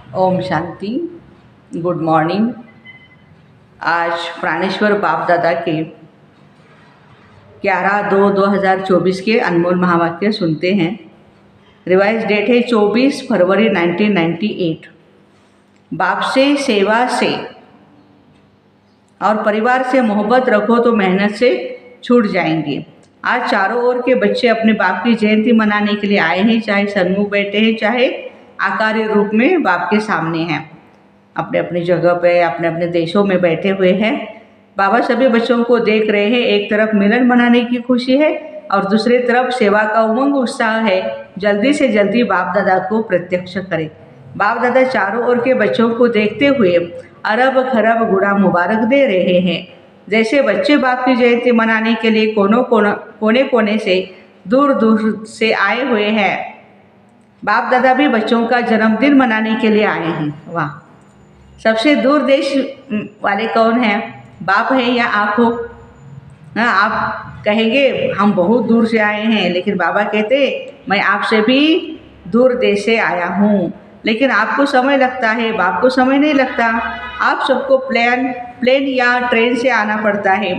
Om Shanti. Good morning. आज प्राणेश्वर बाप दादा के 11/2/2024 के अनमोल महावाक्य सुनते हैं। रिवाइज डेट है 24 फरवरी 1998। बाप से, सेवा से और परिवार से मोहब्बत रखो तो मेहनत से छूट जाएंगे। आज चारों ओर के बच्चे अपने बाप की जयंती मनाने के लिए आए हैं, चाहे सन्मुख बैठे हैं, चाहे आकार्य रूप में बाप के सामने हैं। अपने अपनी जगह पे, अपने अपने देशों में बैठे हुए हैं। बाबा सभी बच्चों को देख रहे हैं। एक तरफ मिलन मनाने की खुशी है और दूसरी तरफ सेवा का उमंग उत्साह है। जल्दी से जल्दी बाप दादा को प्रत्यक्ष करें। बाप दादा चारों ओर के बच्चों को देखते हुए अरब खरब गुणा मुबारक दे रहे हैं। जैसे बच्चे बाप की जयंती मनाने के लिए कोने कोने से दूर दूर से आए हुए हैं, बाप दादा भी बच्चों का जन्मदिन मनाने के लिए आए हैं। वाह! सबसे दूर देश वाले कौन हैं? बाप है या आप हो? हाँ, आप कहेंगे हम बहुत दूर से आए हैं, लेकिन बाबा कहते मैं आपसे भी दूर देश से आया हूँ। लेकिन आपको समय लगता है, बाप को समय नहीं लगता। आप सबको प्लेन या ट्रेन से आना पड़ता है,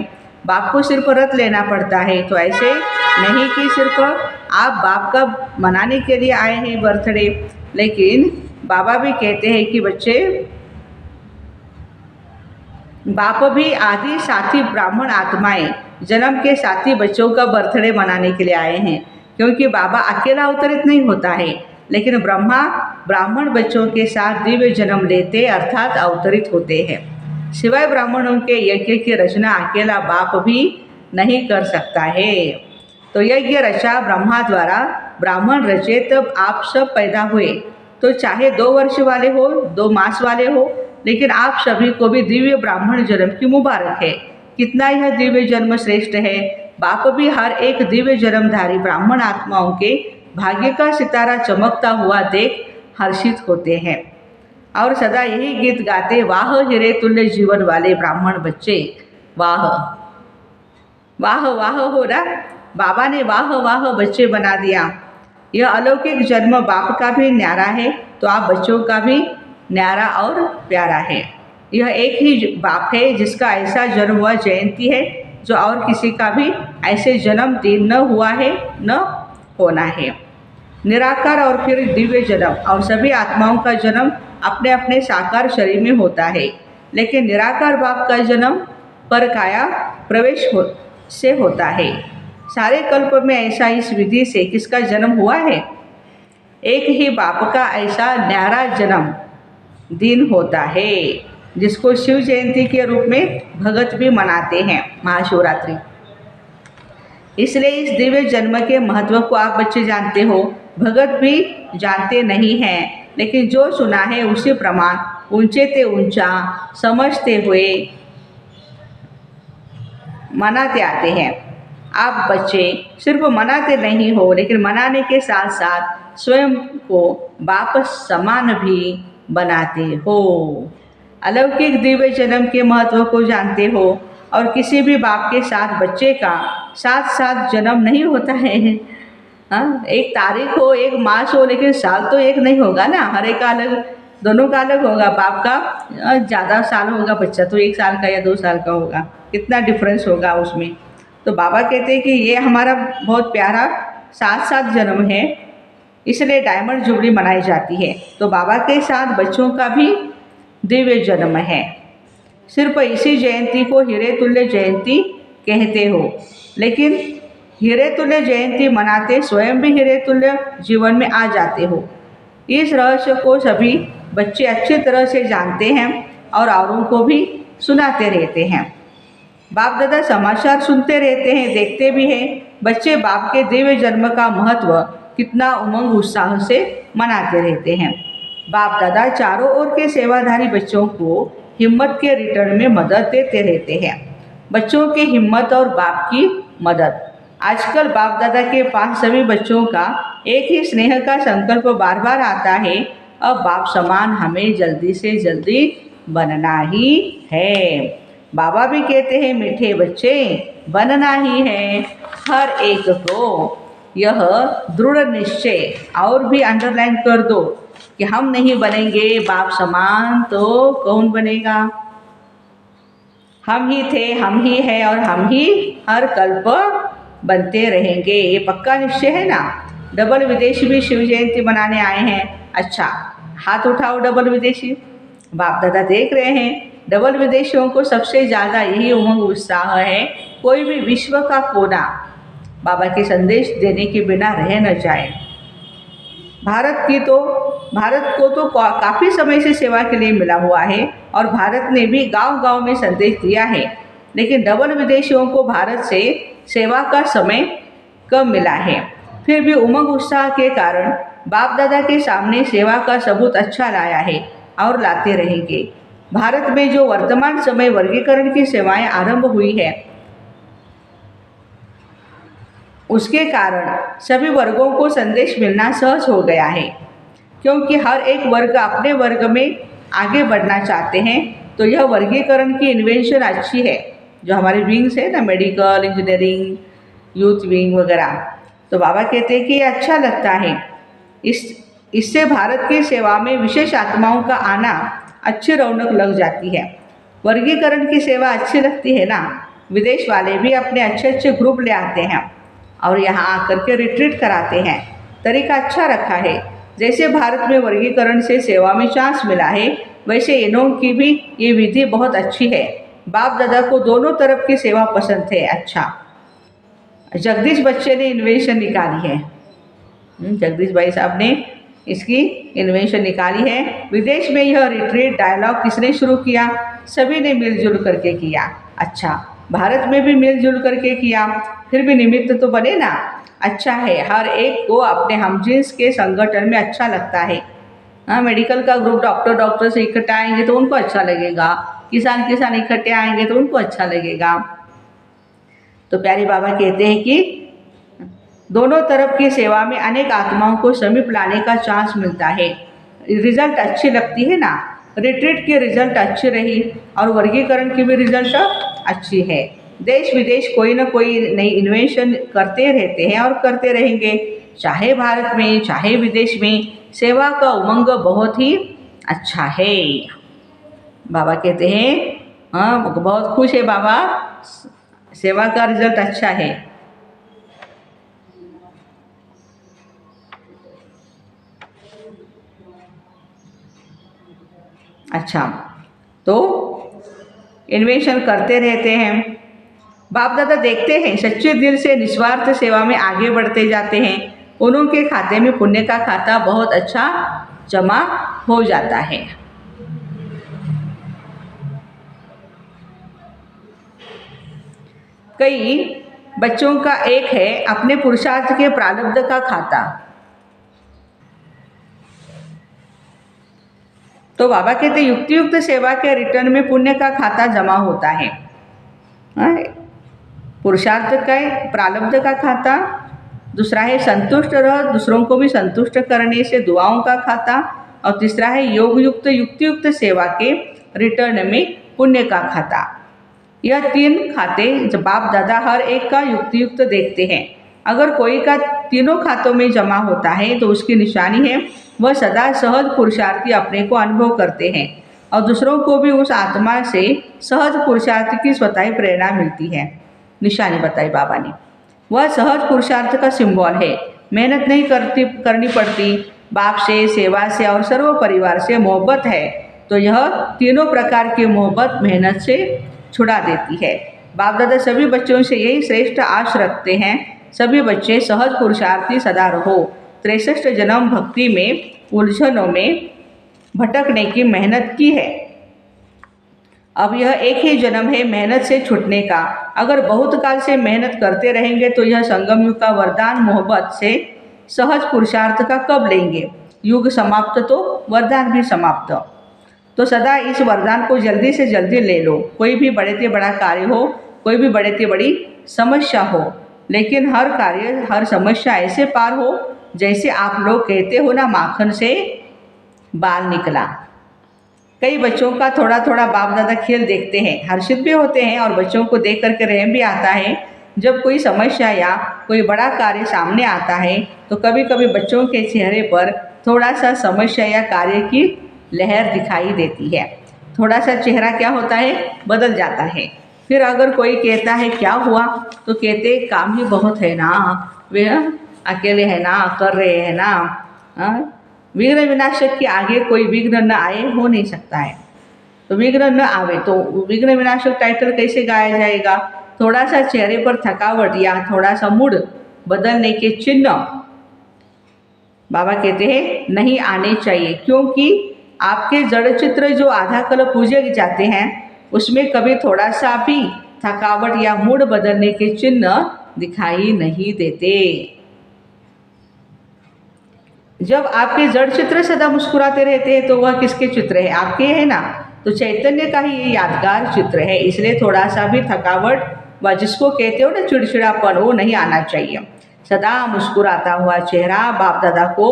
बाप को सिर्फ रथ लेना पड़ता है। तो ऐसे नहीं कि सिर्फ आप बाप का मनाने के लिए आए हैं बर्थडे, लेकिन बाबा भी कहते हैं कि बच्चे, बाप भी आदि साथी ब्राह्मण आत्माएं जन्म के साथी बच्चों का बर्थडे मनाने के लिए आए हैं। क्योंकि बाबा अकेला अवतरित नहीं होता है, लेकिन ब्रह्मा ब्राह्मण बच्चों के साथ दिव्य जन्म लेते अर्थात अवतरित होते हैं। सिवाय ब्राह्मणों के यज्ञ की रचना अकेला बाप भी नहीं कर सकता है। तो यज्ञ रचा ब्रह्मा द्वारा, ब्राह्मण रचे, तब आप सब पैदा हुए। तो चाहे 2 वर्ष वाले हो, 2 मास वाले हो, लेकिन आप सभी को भी दिव्य ब्राह्मण जन्म की मुबारक है। कितना यह दिव्य जन्म श्रेष्ठ है। बाप भी हर एक दिव्य जन्मधारी ब्राह्मण आत्माओं के भाग्य का सितारा चमकता हुआ देख हर्षित होते हैं और सदा यही गीत गाते, वाह हीरे तुल्य जीवन वाले ब्राह्मण बच्चे। वाह वाह वाह हो रहा। बाबा ने वाह वाह बच्चे बना दिया। यह अलौकिक जन्म बाप का भी न्यारा है, तो आप बच्चों का भी न्यारा और प्यारा है। यह एक ही बाप है जिसका ऐसा जन्म हुआ जयंती है, जो और किसी का भी ऐसे जन्मदिन न हुआ है, न होना है। निराकार और फिर दिव्य जन्म और सभी आत्माओं का जन्म अपने अपने साकार शरीर में होता है, लेकिन निराकार बाप का जन्म पर काया प्रवेश से होता है। सारे कल्प में ऐसा इस विधि से किसका जन्म हुआ है? एक ही बाप का ऐसा न्यारा जन्म दिन होता है, जिसको शिव जयंती के रूप में भगत भी मनाते हैं, महाशिवरात्रि। इसलिए इस दिव्य जन्म के महत्व को आप बच्चे जानते हो, भगत भी जानते नहीं हैं, लेकिन जो सुना है उसी प्रमाण ऊंचे ते ऊंचा समझते हुए मनाते आते हैं। आप बच्चे सिर्फ मनाते नहीं हो, लेकिन मनाने के साथ साथ स्वयं को बाप समान भी बनाते हो। अलौकिक दिव्य जन्म के महत्व को जानते हो, और किसी भी बाप के साथ बच्चे का साथ साथ जन्म नहीं होता है। हाँ, एक तारीख हो, एक मास हो, लेकिन साल तो एक नहीं होगा ना। हर एक का अलग, दोनों का अलग होगा। बाप का ज़्यादा साल होगा, बच्चा तो 1 साल का या 2 साल का होगा। कितना डिफरेंस होगा उसमें। तो बाबा कहते हैं कि ये हमारा बहुत प्यारा साथ साथ जन्म है, इसलिए डायमंड जुबली मनाई जाती है। तो बाबा के साथ बच्चों का भी दिव्य जन्म है। सिर्फ इसी जयंती को हीरे तुल्य जयंती कहते हो, लेकिन हीरे तुल्य जयंती मनाते स्वयं भी हीरे तुल्य जीवन में आ जाते हो। इस रहस्य को सभी बच्चे अच्छी तरह से जानते हैं और औरों को भी सुनाते रहते हैं। बाप दादा समाचार सुनते रहते हैं, देखते भी हैं। बच्चे बाप के दिव्य जन्म का महत्व कितना उमंग उत्साह से मनाते रहते हैं। बाप दादा चारों ओर के सेवाधारी बच्चों को हिम्मत के रिटर्न में मदद देते रहते हैं। बच्चों की हिम्मत और बाप की मदद। आजकल बाप दादा के पास सभी बच्चों का एक ही स्नेह का संकल्प बार बार आता है, अब बाप समान हमें जल्दी से जल्दी बनना ही है। बाबा भी कहते हैं, मीठे बच्चे बनना ही है हर एक को। यह दृढ़ निश्चय और भी अंडरलाइन कर दो कि हम नहीं बनेंगे बाप समान तो कौन बनेगा। हम ही थे, हम ही है और हम ही हर कल्प बनते रहेंगे। ये पक्का निश्चय है ना। डबल विदेशी भी शिव जयंती मनाने आए हैं। अच्छा, हाथ उठाओ डबल विदेशी। बाप दादा देख रहे हैं, डबल विदेशियों को सबसे ज़्यादा यही उमंग उत्साह है, कोई भी विश्व का कोना बाबा के संदेश देने के बिना रह न जाए। भारत को तो काफ़ी समय से सेवा के लिए मिला हुआ है और भारत ने भी गांव-गांव में संदेश दिया है, लेकिन डबल विदेशियों को भारत से सेवा का समय कम मिला है। फिर भी उमंग उत्साह के कारण बाप दादा के सामने सेवा का सबूत अच्छा लाया है और लाते रहेंगे। भारत में जो वर्तमान समय वर्गीकरण की सेवाएं आरंभ हुई है, उसके कारण सभी वर्गों को संदेश मिलना सहज हो गया है, क्योंकि हर एक वर्ग अपने वर्ग में आगे बढ़ना चाहते हैं। तो यह वर्गीकरण की इन्वेंशन अच्छी है, जो हमारे विंग्स है ना, मेडिकल, इंजीनियरिंग, यूथ विंग वगैरह। तो बाबा कहते हैं कि ये अच्छा लगता है। इससे भारत की सेवा में विशेष आत्माओं का आना अच्छी रौनक लग जाती है। वर्गीकरण की सेवा अच्छी लगती है ना। विदेश वाले भी अपने अच्छे अच्छे ग्रुप ले आते हैं और यहाँ आकर के रिट्रीट कराते हैं। तरीका अच्छा रखा है। जैसे भारत में वर्गीकरण से सेवा में चांस मिला है, वैसे इनों की भी ये विधि बहुत अच्छी है। बाप दादा को दोनों तरफ की सेवा पसंद है। अच्छा, जगदीश बच्चे ने इन्वेंशन निकाली है। जगदीश भाई साहब ने इसकी इन्वेंशन निकाली है। विदेश में यह रिट्रीट डायलॉग किसने शुरू किया? सभी ने मिलजुल करके किया। अच्छा, भारत में भी मिलजुल करके किया, फिर भी निमित्त तो बने ना। अच्छा है, हर एक को अपने हमजिन्स के संगठन में अच्छा लगता है। हाँ, मेडिकल का ग्रुप डॉक्टर से इकट्ठा आएंगे तो उनको अच्छा लगेगा, किसान इकट्ठे आएंगे तो उनको अच्छा लगेगा। तो प्यारे बाबा कहते हैं कि दोनों तरफ की सेवा में अनेक आत्माओं को समीप लाने का चांस मिलता है। रिजल्ट अच्छी लगती है ना। रिट्रीट की रिजल्ट अच्छी रही और वर्गीकरण की भी रिजल्ट अच्छी है। देश विदेश कोई ना कोई नई इन्वेंशन करते रहते हैं और करते रहेंगे। चाहे भारत में चाहे विदेश में, सेवा का उमंग बहुत ही अच्छा है। बाबा कहते हैं, हाँ बहुत खुश है बाबा, सेवा का रिजल्ट अच्छा है। अच्छा, तो इन्वेंशन करते रहते हैं। बाप दादा देखते हैं सच्चे दिल से निस्वार्थ सेवा में आगे बढ़ते जाते हैं। उनके खाते में पुण्य का खाता बहुत अच्छा जमा हो जाता है। कई बच्चों का एक है अपने पुरुषार्थ के प्रारब्ध का खाता। तो बाबा कहते युक्त सेवा के रिटर्न में पुण्य का खाता जमा होता है। पुरुषार्थ का प्रारब्ध का खाता, दूसरा है संतुष्ट रह दूसरों को भी संतुष्ट करने से दुआओं का खाता, और तीसरा है योग युक्त सेवा के रिटर्न में पुण्य का खाता। यह तीन खाते जब बाप दादा हर एक का युक्त देखते हैं। अगर कोई का तीनों खातों में जमा होता है तो उसकी निशानी है वह सदा सहज पुरुषार्थी अपने को अनुभव करते हैं और दूसरों को भी उस आत्मा से सहज पुरुषार्थ की स्वतः ही प्रेरणा मिलती है। निशानी बताई बाबा ने, वह सहज पुरुषार्थ का सिंबल है। मेहनत नहीं करनी पड़ती, बाप से, सेवा से और सर्व परिवार से मोहब्बत है तो यह तीनों प्रकार की मोहब्बत मेहनत से छुड़ा देती है। बाप दादा सभी बच्चों से यही श्रेष्ठ आश रखते हैं, सभी बच्चे सहज पुरुषार्थी सदा रहो। 63 जन्म भक्ति में उलझनों में भटकने की मेहनत की है, अब यह एक ही जन्म है मेहनत से छूटने का। अगर बहुत काल से मेहनत करते रहेंगे तो यह संगम युग का वरदान मोहब्बत से सहज पुरुषार्थ का कब लेंगे? युग समाप्त तो वरदान भी समाप्त। तो सदा इस वरदान को जल्दी से जल्दी ले लो। कोई भी बड़े से बड़ा कार्य हो, कोई भी बड़े से बड़ी समस्या हो, लेकिन हर कार्य हर समस्या ऐसे पार हो जैसे आप लोग कहते हो ना, माखन से बाल निकला। कई बच्चों का थोड़ा थोड़ा बाप दादा खेल देखते हैं, हर्षित भी होते हैं और बच्चों को देख करके रहम भी आता है। जब कोई समस्या या कोई बड़ा कार्य सामने आता है तो कभी कभी बच्चों के चेहरे पर थोड़ा सा समस्या या कार्य की लहर दिखाई देती है। थोड़ा सा चेहरा क्या होता है, बदल जाता है। फिर अगर कोई कहता है क्या हुआ, तो कहते काम ही बहुत है ना, वे अकेले है ना, कर रहे हैं ना। विघ्न विनाशक के आगे कोई विघ्न न आए हो नहीं सकता है। तो विघ्न न आवे तो विघ्न विनाशक टाइटल कैसे गाया जाएगा। थोड़ा सा चेहरे पर थकावट या थोड़ा सा मूड बदलने के चिन्ह बाबा कहते हैं नहीं आने चाहिए, क्योंकि आपके जड़ चित्र जो आधा कल पूजे जाते हैं उसमें कभी थोड़ा सा भी थकावट या मूड बदलने के चिन्ह दिखाई नहीं देते। जब आपके जड़ चित्र सदा मुस्कुराते रहते हैं तो वह किसके चित्र है, आपके है ना। तो चैतन्य का ही ये यादगार चित्र है, इसलिए थोड़ा सा भी थकावट व जिसको कहते हो ना चिड़चिड़ापन, वो नहीं आना चाहिए। सदा मुस्कुराता हुआ चेहरा बाप दादा को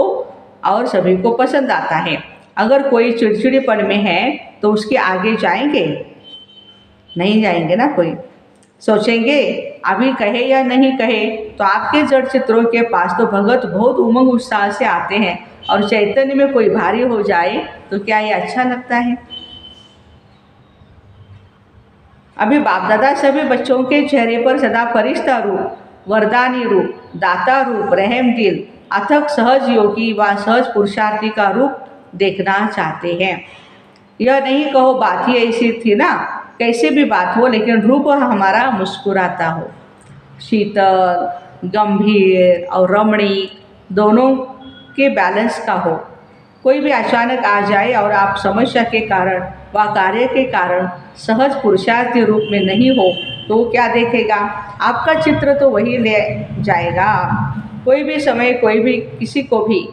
और सभी को पसंद आता है। अगर कोई चिड़चिड़ेपन में है तो उसके आगे जाएंगे, नहीं जाएंगे ना। कोई सोचेंगे अभी कहे या नहीं कहे। तो आपके जड़ चित्रों के पास तो भगत बहुत उमंग उत्साह से आते हैं, और चैतन्य में कोई भारी हो जाए तो क्या ये अच्छा लगता है। अभी बाप दादा सभी बच्चों के चेहरे पर सदा फरिश्ता रूप, वरदानी रूप, दाता रूप, रहम दिल, अथक सहज योगी व सहज पुरुषार्थी का रूप देखना चाहते हैं। यह नहीं कहो बात ही ऐसी थी ना, कैसे भी बात हो लेकिन रूप हमारा मुस्कुराता हो, शीतल, गंभीर और रमणीक दोनों के बैलेंस का हो। कोई भी अचानक आ जाए और आप समस्या के कारण व कार्य के कारण सहज पुरुषार्थी रूप में नहीं हो तो क्या देखेगा, आपका चित्र तो वही ले जाएगा। कोई भी समय कोई भी किसी को भी,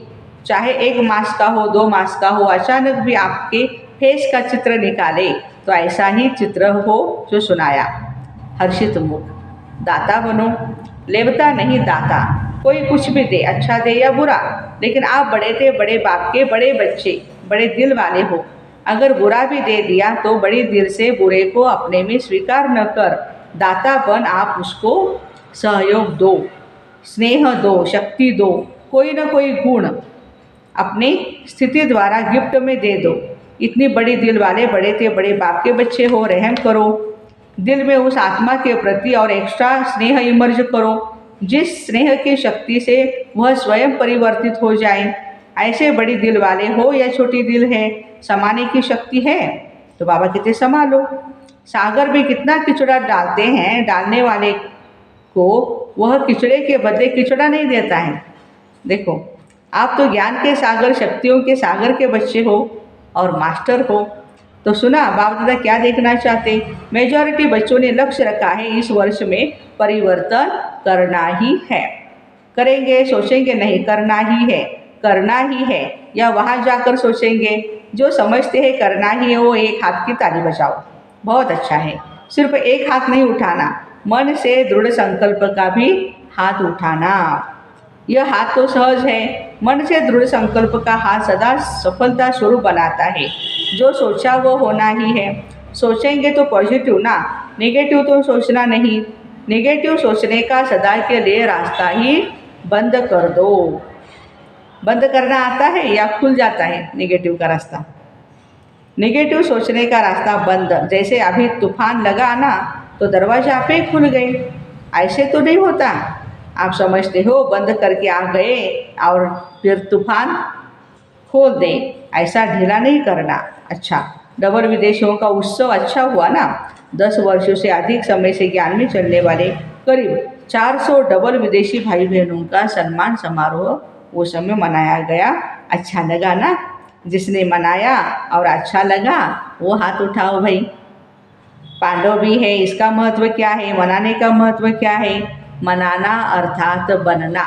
चाहे 1 मास का हो 2 मास का हो, अचानक भी आपके फेस का चित्र निकाले तो ऐसा ही चित्र हो जो सुनाया। हर्षित मुख, दाता बनो, लेवता नहीं दाता। कोई कुछ भी दे, अच्छा दे या बुरा, लेकिन आप बड़े थे, बड़े बाप के बड़े बच्चे, बड़े दिल वाले हो। अगर बुरा भी दे दिया तो बड़ी दिल से बुरे को अपने में स्वीकार न कर दाता बन आप उसको सहयोग दो, स्नेह दो, शक्ति दो, कोई न कोई गुण अपनी स्थिति द्वारा गिफ्ट में दे दो। इतनी बड़ी दिल वाले, बड़े थे बड़े बाप के बच्चे हो, रहम करो दिल में उस आत्मा के प्रति और एक्स्ट्रा स्नेह इमर्ज करो जिस स्नेह की शक्ति से वह स्वयं परिवर्तित हो जाए। ऐसे बड़ी दिल वाले हो या छोटी दिल है, समाने की शक्ति है तो बाबा कहते संभालो। सागर भी कितना किचड़ा डालते हैं, डालने वाले को वह किचड़े के बदले किचड़ा नहीं देता है। देखो, आप तो ज्ञान के सागर, शक्तियों के सागर के बच्चे हो और मास्टर हो। तो सुना बाप दादा क्या देखना चाहते। मेजॉरिटी बच्चों ने लक्ष्य रखा है इस वर्ष में परिवर्तन करना ही है। करेंगे, सोचेंगे नहीं, करना ही है, करना ही है, या वहाँ जाकर सोचेंगे। जो समझते हैं करना ही है वो एक हाथ की ताली बजाओ, बहुत अच्छा है। सिर्फ एक हाथ नहीं उठाना, मन से दृढ़ संकल्प का भी हाथ उठाना। यह हाथ तो सहज है, मन से दृढ़ संकल्प का हाथ सदा सफलता स्वरूप बनाता है। जो सोचा वो होना ही है। सोचेंगे तो पॉजिटिव ना, नेगेटिव तो सोचना नहीं। नेगेटिव सोचने का सदा के लिए रास्ता ही बंद कर दो। बंद करना आता है या खुल जाता है नेगेटिव का रास्ता। नेगेटिव सोचने का रास्ता बंद, जैसे अभी तूफान लगा ना तो दरवाजा पे खुल गए, ऐसे तो नहीं होता। आप समझते हो बंद करके आ गए और फिर तूफान खोल दे, ऐसा ढीला नहीं करना। अच्छा, डबल विदेशियों का उत्सव अच्छा हुआ ना। 10 वर्षों से अधिक समय से ज्ञान में चलने वाले करीब 400 डबल विदेशी भाई बहनों का सम्मान समारोह वो समय मनाया गया। अच्छा लगा ना। जिसने मनाया और अच्छा लगा वो हाथ उठाओ भाई। पांडव भी है, इसका महत्व क्या है, मनाने का महत्व क्या है। मनाना अर्थात बनना।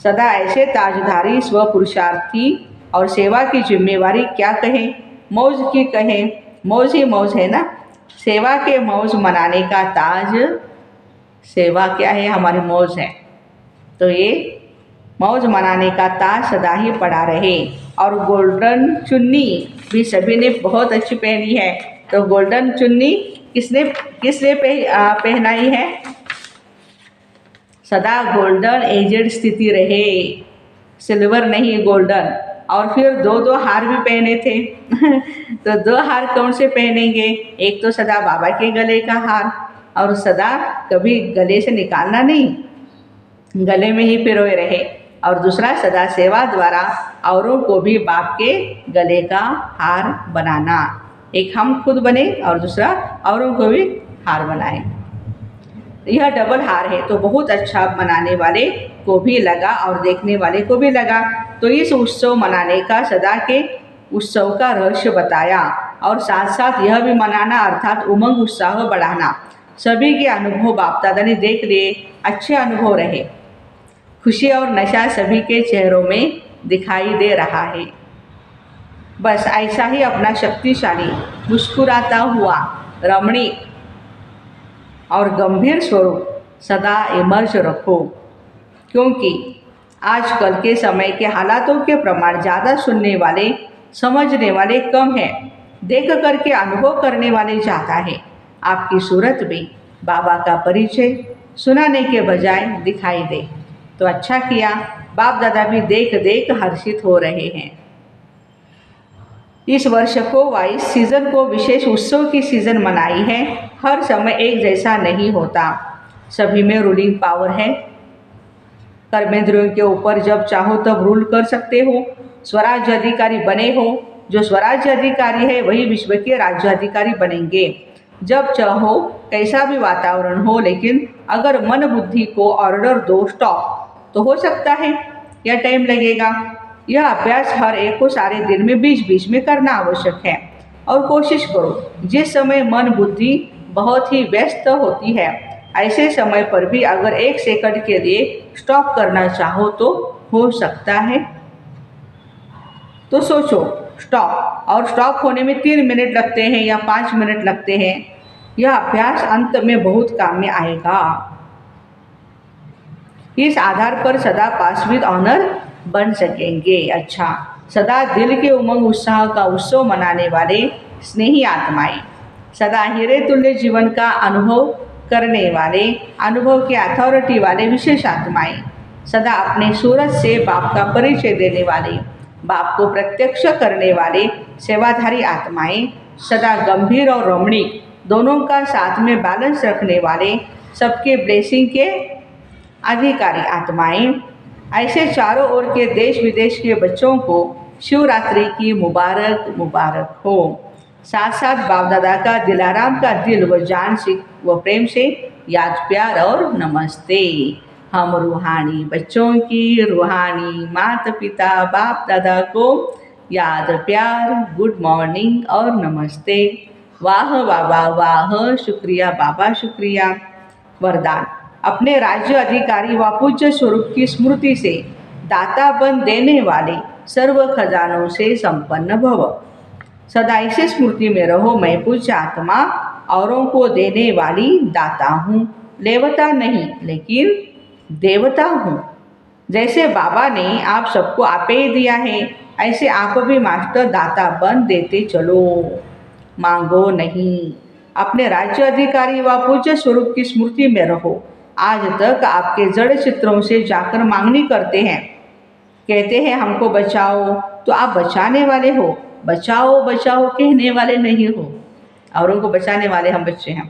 सदा ऐसे ताजधारी स्वपुरुषार्थी और सेवा की जिम्मेवारी क्या कहें, मौज की कहें। मौज ही मौज है ना, सेवा के मौज, मनाने का ताज। सेवा क्या है, हमारी मौज है। तो ये मौज मनाने का ताज सदा ही पड़ा रहे। और गोल्डन चुन्नी भी सभी ने बहुत अच्छी पहनी है। तो गोल्डन चुन्नी किसने पहनाई है, सदा गोल्डन एजेड स्थिति रहे, सिल्वर नहीं गोल्डन। और फिर दो दो हार भी पहने थे तो दो हार कौन से पहनेंगे? एक तो सदा बाबा के गले का हार, और सदा कभी गले से निकालना नहीं, गले में ही पिरोए रहे। और दूसरा सदा सेवा द्वारा औरों को भी बाप के गले का हार बनाना। एक हम खुद बने और दूसरा औरों को भी हार बनाए। यह डबल हार है तो बहुत अच्छा मनाने वाले को भी लगा और देखने वाले को भी लगा। तो इस उत्सव मनाने का सदा के उत्सव का रहस्य बताया, और साथ साथ यह भी मनाना अर्थात उमंग उत्साह बढ़ाना। सभी के अनुभव बाप दादा ने देख लिए, अच्छे अनुभव रहे। खुशी और नशा सभी के चेहरों में दिखाई दे रहा है। बस ऐसा ही अपना शक्तिशाली, मुस्कुराता हुआ, रमणीक और गंभीर स्वरूप सदा इमर्ज रखो, क्योंकि आजकल के समय के हालातों के प्रमाण ज़्यादा सुनने वाले, समझने वाले कम हैं, देख करके अनुभव करने वाले ज़्यादा हैं। आपकी सूरत में बाबा का परिचय सुनाने के बजाय दिखाई दे तो अच्छा किया। बाप दादा भी देख देख हर्षित हो रहे हैं। इस वर्ष को वाइस सीज़न को विशेष उत्सव की सीज़न मनाई है। हर समय एक जैसा नहीं होता, सभी में रूलिंग पावर है। कर्मेंद्रियों के ऊपर जब चाहो तब रूल कर सकते हो। स्वराज्य अधिकारी बने हो, जो स्वराज्य अधिकारी है वही विश्व के राज्य अधिकारी बनेंगे। जब चाहो कैसा भी वातावरण हो, लेकिन अगर मन बुद्धि को ऑर्डर दो स्टॉप तो हो सकता है, या टाइम लगेगा। यह अभ्यास हर एक को सारे दिन में बीच बीच में करना आवश्यक है। और कोशिश करो जिस समय मन बुद्धि बहुत ही व्यस्त होती है, ऐसे समय पर भी अगर 1 सेकंड के लिए स्टॉप करना चाहो तो हो सकता है। तो सोचो स्टॉप, और स्टॉप होने में 3 मिनट लगते हैं या 5 मिनट लगते हैं। यह अभ्यास अंत में बहुत काम में आएगा। इस आधार पर सदा पास विद ऑनर बन सकेंगे। अच्छा, सदा दिल के उमंग उत्साह का उत्सव मनाने वाले स्नेही आत्माएं, सदा हीरे तुल्य जीवन का अनुभव करने वाले, अनुभव के अथॉरिटी वाले विशेष आत्माएं, सदा अपने सूरत से बाप का परिचय देने वाले, बाप को प्रत्यक्ष करने वाले सेवाधारी आत्माएं, सदा गंभीर और रमणीक दोनों का साथ में बैलेंस रखने वाले, सबके ब्लेसिंग के अधिकारी आत्माएं, ऐसे चारों ओर के देश विदेश के बच्चों को शिवरात्रि की मुबारक मुबारक हो। साथ साथ बाप दादा का दिलाराम का दिल व जान से व प्रेम से याद प्यार और नमस्ते। हम रूहानी बच्चों की रूहानी माता पिता बाप दादा को याद प्यार, गुड मॉर्निंग और नमस्ते। वाह बाबा वाह, शुक्रिया बाबा शुक्रिया। वरदान, अपने राज्य अधिकारी व पूज्य स्वरूप की स्मृति से दाता बन देने वाले सर्व खजानों से संपन्न भव। सदा इसी स्मृति में रहो, मैं पूज्य आत्मा औरों को देने वाली दाता हूँ, लेवता नहीं लेकिन देवता हूँ। जैसे बाबा ने आप सबको आपे ही दिया है, ऐसे आप भी मास्टर दाता बन देते चलो, मांगो नहीं। अपने राज्य अधिकारी व पूज्य स्वरूप की स्मृति में रहो। आज तक आपके जड़ चित्रों से जाकर मांगनी करते हैं, कहते हैं हमको बचाओ, तो आप बचाने वाले हो, बचाओ बचाओ कहने वाले नहीं हो। औरों को बचाने वाले हम बच्चे हैं,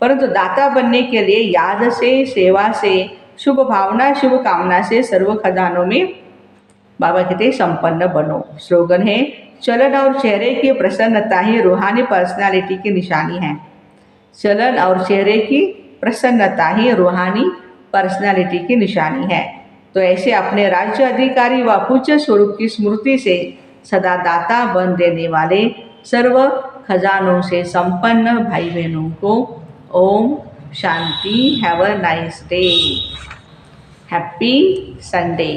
परंतु दाता बनने के लिए याद से, सेवा से, शुभ भावना, शुभ कामना से सर्व खजानों में बाबा कहते हैं संपन्न बनो। स्लोगन है, चलन और चेहरे की प्रसन्नता ही रूहानी पर्सनालिटी की निशानी है। चलन और चेहरे की प्रसन्नता ही रूहानी पर्सनालिटी की निशानी है। तो ऐसे अपने राज्य अधिकारी व पूज्य स्वरूप की स्मृति से सदा दाता बन देने वाले सर्व खजानों से संपन्न भाई बहनों को Om Shanti. Have a nice day. Happy Sunday.